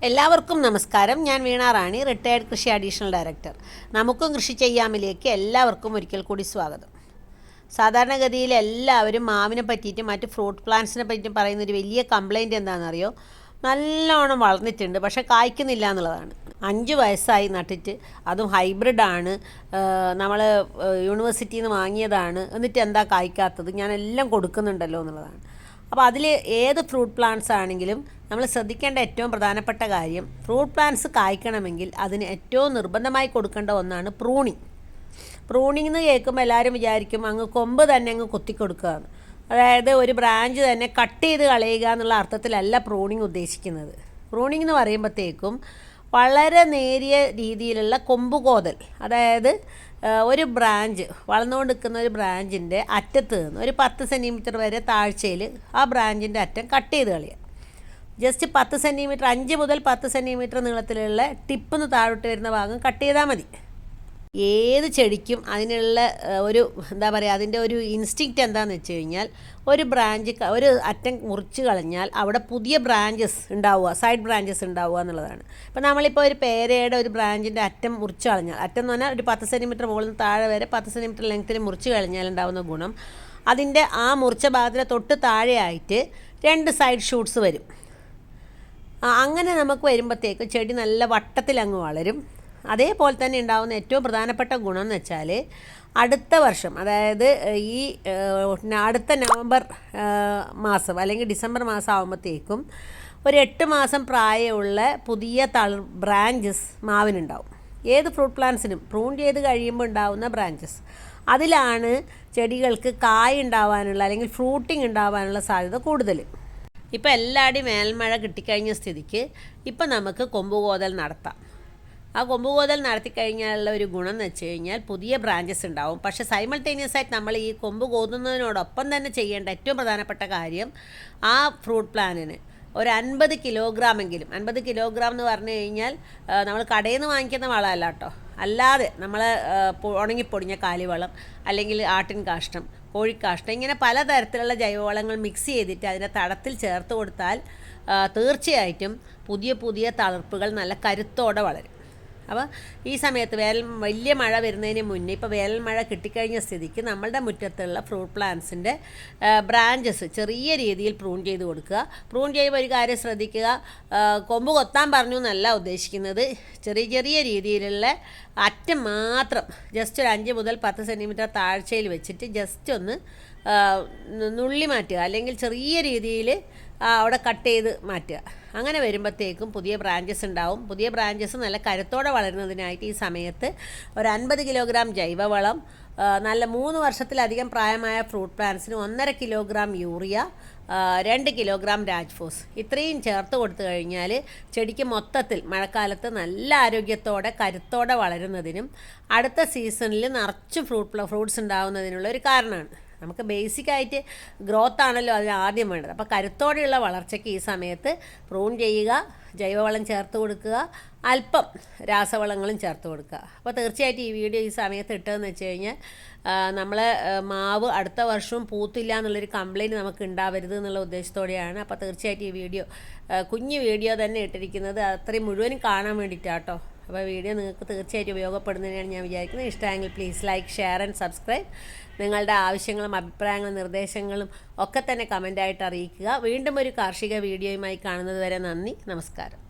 എല്ലാവർക്കും നമസ്കാരം. ഞാൻ വീണ റാണി, റിട്ടയർഡ് കൃഷി അഡീഷണൽ ഡയറക്ടർ. നമുക്കും കൃഷി ചെയ്യാമിലേക്ക് എല്ലാവർക്കും ഒരിക്കൽ കൂടി സ്വാഗതം. സാധാരണഗതിയിൽ എല്ലാവരും മാവിനെ പറ്റിയിട്ടും മറ്റ് ഫ്രൂട്ട് പ്ലാന്റ്സിനെ പറ്റിയിട്ടും പറയുന്നൊരു വലിയ കംപ്ലയിൻറ്റ് എന്താണെന്നറിയോ? നല്ലോണം വളർന്നിട്ടുണ്ട്, പക്ഷേ കായ്ക്കുന്നില്ല എന്നുള്ളതാണ്. 5 വയസ്സായി നട്ടിട്ട്, അതും ഹൈബ്രിഡാണ്, നമ്മൾ യൂണിവേഴ്സിറ്റിയിൽ നിന്ന് വാങ്ങിയതാണ്, എന്നിട്ട് എന്താ കായ്ക്കാത്തത്, ഞാനെല്ലാം കൊടുക്കുന്നുണ്ടല്ലോ എന്നുള്ളതാണ്. അപ്പോൾ അതിൽ ഏത് ഫ്രൂട്ട് പ്ലാന്റ്സ് ആണെങ്കിലും നമ്മൾ ശ്രദ്ധിക്കേണ്ട ഏറ്റവും പ്രധാനപ്പെട്ട കാര്യം, ഫ്രൂട്ട് പ്ലാന്റ്സ് കായ്ക്കണമെങ്കിൽ അതിന് ഏറ്റവും നിർബന്ധമായി കൊടുക്കേണ്ട ഒന്നാണ് പ്രൂണിങ്. പ്രൂണിങ് എന്ന് കേൾക്കുമ്പോൾ എല്ലാവരും വിചാരിക്കും അങ്ങ് കൊമ്പ് തന്നെ അങ്ങ് കുത്തിക്കൊടുക്കുകയാണ്. അതായത് ഒരു ബ്രാഞ്ച് തന്നെ കട്ട് ചെയ്ത് കളയുക എന്നുള്ള അർത്ഥത്തിലല്ല പ്രൂണിങ് ഉദ്ദേശിക്കുന്നത്. പ്രൂണിങ് എന്ന് പറയുമ്പോഴത്തേക്കും വളരെ നേരിയ രീതിയിലുള്ള കൊമ്പുകോതൽ, അതായത് ഒരു ബ്രാഞ്ച് വളർന്നുകൊണ്ട് നിൽക്കുന്ന ഒരു ബ്രാഞ്ചിൻ്റെ അറ്റത്ത് നിന്ന് ഒരു 10 സെൻറ്റിമീറ്റർ വരെ താഴ്ചയിൽ ആ ബ്രാഞ്ചിൻ്റെ അറ്റം കട്ട് ചെയ്ത് കളയുക. ജസ്റ്റ് 10 സെൻറ്റിമീറ്റർ, 5 മുതൽ 10 സെൻറ്റിമീറ്റർ നീളത്തിലുള്ള ടിപ്പിന്ന് താഴോട്ട് വരുന്ന ഭാഗം കട്ട് ചെയ്താൽ മതി. ഏത് ചെടിക്കും അതിനുള്ള ഒരു എന്താ പറയുക, അതിൻ്റെ ഒരു ഇൻസ്റ്റിങ്ക്റ്റ് എന്താണെന്ന് വെച്ച് കഴിഞ്ഞാൽ, ഒരു അറ്റം മുറിച്ച് കളഞ്ഞാൽ അവിടെ പുതിയ ബ്രാഞ്ചസ് ഉണ്ടാവുക, സൈഡ് ബ്രാഞ്ചസ് ഉണ്ടാവുക എന്നുള്ളതാണ്. ഇപ്പോൾ നമ്മളിപ്പോൾ ഒരു പേരയുടെ ഒരു ബ്രാഞ്ചിൻ്റെ അറ്റം മുറിച്ച് കളഞ്ഞാൽ, അറ്റം എന്ന് പറഞ്ഞാൽ ഒരു 10 സെൻറ്റിമീറ്റർ മുകളിൽ നിന്ന് താഴെ വരെ 10 സെൻറ്റിമീറ്റർ ലെങ്ത്തിൽ മുറിച്ച് കഴിഞ്ഞാൽ ഉണ്ടാകുന്ന ഗുണം, അതിൻ്റെ ആ മുറിച്ച ഭാഗത്തിൻ്റെ തൊട്ട് താഴെയായിട്ട് 2 സൈഡ് ഷൂട്ട്സ് വരും. അങ്ങനെ നമുക്ക് വരുമ്പോഴത്തേക്ക് ചെടി നല്ല വട്ടത്തിൽ അങ്ങ് വളരും. അതേപോലെ തന്നെ ഉണ്ടാകുന്ന ഏറ്റവും പ്രധാനപ്പെട്ട ഗുണം എന്ന് വെച്ചാൽ, അടുത്ത വർഷം, അതായത് ഈ അടുത്ത നവംബർ മാസം അല്ലെങ്കിൽ ഡിസംബർ മാസം ആകുമ്പോഴത്തേക്കും ഒരു 8 മാസം പ്രായമുള്ള പുതിയ ബ്രാഞ്ചസ് മാവിനുണ്ടാവും. ഏത് ഫ്രൂട്ട് പ്ലാന്റ്സിനും പ്രൂൺ ചെയ്ത് കഴിയുമ്പോൾ ഉണ്ടാകുന്ന ബ്രാഞ്ചസ്, അതിലാണ് ചെടികൾക്ക് കായ് ഉണ്ടാവാനുള്ള അല്ലെങ്കിൽ ഫ്രൂട്ടിങ് ഉണ്ടാവാനുള്ള സാധ്യത കൂടുതൽ. ഇപ്പോൾ എല്ലാവരുടെയും വേനൽമഴ കിട്ടിക്കഴിഞ്ഞ സ്ഥിതിക്ക് ഇപ്പം നമുക്ക് കൊമ്പുകോതൽ നടത്താം. ആ കൊമ്പുകോതൽ നടത്തിക്കഴിഞ്ഞാലുള്ള ഒരു ഗുണം എന്ന് വെച്ച് കഴിഞ്ഞാൽ പുതിയ ബ്രാഞ്ചസ് ഉണ്ടാവും. പക്ഷേ സൈമൾട്ടേനിയസ് ആയിട്ട് നമ്മൾ ഈ കൊമ്പ് കോതുന്നതിനോടൊപ്പം തന്നെ ചെയ്യേണ്ട ഏറ്റവും പ്രധാനപ്പെട്ട കാര്യം, ആ ഫ്രൂട്ട് പ്ലാന്റിന് ഒരു 50 കിലോഗ്രാമെങ്കിലും, 50 കിലോഗ്രാം എന്ന് പറഞ്ഞു കഴിഞ്ഞാൽ നമ്മൾ കടയിൽ നിന്ന് വാങ്ങിക്കുന്ന വളമല്ല കേട്ടോ, അല്ലാതെ നമ്മൾ ഉണങ്ങിപ്പൊടിഞ്ഞ കാലിവളം അല്ലെങ്കിൽ ആട്ടിൻ കാഷ്ടം, കോഴിക്കാഷ്ടം, ഇങ്ങനെ പലതരത്തിലുള്ള ജൈവവളങ്ങൾ മിക്സ് ചെയ്തിട്ട് അതിൻ്റെ തടത്തിൽ ചേർത്ത് കൊടുത്താൽ തീർച്ചയായിട്ടും പുതിയ പുതിയ തളിർപ്പുകൾ നല്ല കരുത്തോടെ വളരും. അപ്പോൾ ഈ സമയത്ത് വലിയ മഴ വരുന്നതിന് മുന്നേ, ഇപ്പോൾ വേനൽ മഴ കിട്ടിക്കഴിഞ്ഞ സ്ഥിതിക്ക് നമ്മളുടെ മുറ്റത്തുള്ള ഫ്രൂട്ട് പ്ലാന്റ്സിൻ്റെ ബ്രാഞ്ചസ് ചെറിയ രീതിയിൽ പ്രൂൺ ചെയ്ത് കൊടുക്കുക. പ്രൂൺ ചെയ്യുമ്പോൾ ഒരു കാര്യം ശ്രദ്ധിക്കുക, കൊമ്പ് കൊത്താൻ പറഞ്ഞു എന്നല്ല ഉദ്ദേശിക്കുന്നത്, ചെറിയ ചെറിയ രീതിയിലുള്ള അറ്റം മാത്രം ജസ്റ്റ് ഒരു 5 മുതൽ 10 സെൻറ്റിമീറ്റർ താഴ്ചയിൽ വെച്ചിട്ട് ജസ്റ്റ് ഒന്ന് നുള്ളി മാറ്റുക, അല്ലെങ്കിൽ ചെറിയ രീതിയിൽ അവിടെ കട്ട് ചെയ്ത് മാറ്റുക. അങ്ങനെ വരുമ്പോഴത്തേക്കും പുതിയ ബ്രാഞ്ചസ് ഉണ്ടാവും. പുതിയ ബ്രാഞ്ചസ് നല്ല കരുത്തോടെ വളരുന്നതിനായിട്ട് ഈ സമയത്ത് ഒരു 50 കിലോഗ്രാം ജൈവവളം, നല്ല 3 വർഷത്തിലധികം പ്രായമായ ഫ്രൂട്ട് പ്ലാന്റ്സിന് 1.5 കിലോഗ്രാം യൂറിയ, 2 കിലോഗ്രാം രാജ്ഫോസ്, ഇത്രയും ചേർത്ത് കൊടുത്തു കഴിഞ്ഞാൽ ചെടിക്ക് മൊത്തത്തിൽ മഴക്കാലത്ത് നല്ല ആരോഗ്യത്തോടെ കരുത്തോടെ വളരുന്നതിനും അടുത്ത സീസണിൽ നിറച്ച് ഫ്രൂട്ട്സ് ഉണ്ടാകുന്നതിനുള്ള ഒരു കാരണമാണ്. നമുക്ക് ബേസിക്കായിട്ട് ഗ്രോത്ത് ആണല്ലോ അതിന് ആദ്യം വേണ്ടത്. അപ്പോൾ കരുത്തോടെയുള്ള വളർച്ചയ്ക്ക് ഈ സമയത്ത് പ്രൂൺ ചെയ്യുക, ജൈവവളം ചേർത്ത് കൊടുക്കുക, അല്പം രാസവളങ്ങളും ചേർത്ത് കൊടുക്കുക. അപ്പോൾ തീർച്ചയായിട്ടും ഈ വീഡിയോ ഈ സമയത്ത് ഇട്ടതെന്ന് വെച്ച് കഴിഞ്ഞാൽ, നമ്മൾ മാവ് അടുത്ത വർഷവും പൂത്തില്ല എന്നുള്ളൊരു കംപ്ലയിൻറ്റ് നമുക്ക് ഉണ്ടാവരുത് എന്നുള്ള ഉദ്ദേശത്തോടെയാണ്. അപ്പോൾ തീർച്ചയായിട്ടും ഈ വീഡിയോ, കുഞ്ഞു വീഡിയോ തന്നെ ഇട്ടിരിക്കുന്നത് അത്രയും മുഴുവനും കാണാൻ വേണ്ടിയിട്ടാണ് കേട്ടോ. അപ്പോൾ വീഡിയോ നിങ്ങൾക്ക് തീർച്ചയായിട്ടും ഉപയോഗപ്പെടുന്നതിനാണ് ഞാൻ വിചാരിക്കുന്നത്. ഇഷ്ടമെങ്കിൽ please like, share and subscribe. നിങ്ങളുടെ ആവശ്യങ്ങളും അഭിപ്രായങ്ങളും നിർദ്ദേശങ്ങളും ഒക്കെ തന്നെ കമൻ്റായിട്ട് അറിയിക്കുക. വീണ്ടും ഒരു കാർഷിക വീഡിയോയുമായി കാണുന്നത് വരെ നന്ദി, നമസ്കാരം.